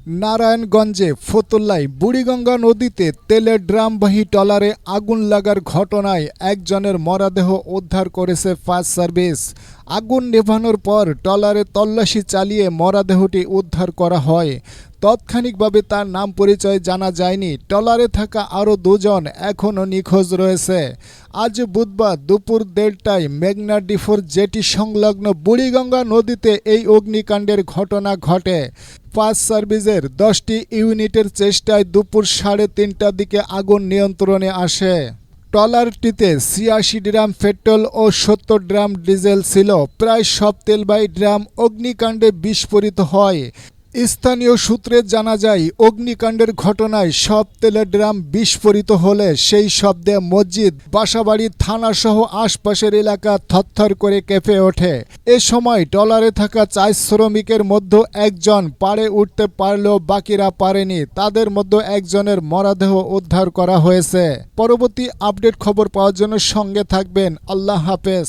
নারায়ণগঞ্জে ফতুল্লায় বুড়িগঙ্গা নদীতে তেলের ড্রামবাহী ট্রলারে আগুন লাগার ঘটনায় একজনের মরদেহ উদ্ধার করেছে ফায়ার সার্ভিস। আগুন নেভানোর পর ট্রলারে তল্লাশি চালিয়ে মরদেহটি উদ্ধার করা হয়। তাৎক্ষণিকভাবে তার নাম পরিচয় জানা যায়নি। ট্রলারে থাকা আরও দুজন এখনও নিখোঁজ রয়েছে। আজ বুধবার দুপুর 1:30টায় মেঘনা ডিফোর জেটি সংলগ্ন বুড়িগঙ্গা নদীতে এই অগ্নিকাণ্ডের ঘটনা ঘটে। ফায়ার সার্ভিসের 10টি ইউনিটের চেষ্টায় দুপুর 3:30টার দিকে আগুন নিয়ন্ত্রণে আসে। ট্রলারটিতে 86 ড্রাম পেট্রোল ও 70 ড্রাম ডিজেল ছিল। প্রায় সব তেলবাহী ড্রাম অগ্নিকাণ্ডে বিস্ফোরিত হয়। স্থানীয় সূত্রে জানা যায়, অগ্নিকাণ্ডের ঘটনায় সব তেলের ড্রাম বিস্ফোরিত হলে সেই শব্দে মসজিদ, বাসাবাড়ি, থানাসহ আশপাশের এলাকা থরথর করে কেঁপে ওঠে। এ সময় ট্রলারে থাকা 4 শ্রমিকের মধ্যে একজন পাড়ে উঠতে পারলেও বাকিরা পারেনি। তাদের মধ্যে একজনের মরদেহ উদ্ধার করা হয়েছে। পরবর্তী আপডেট খবর পাওয়ার জন্য সঙ্গে থাকবেন। আল্লাহ হাফেজ।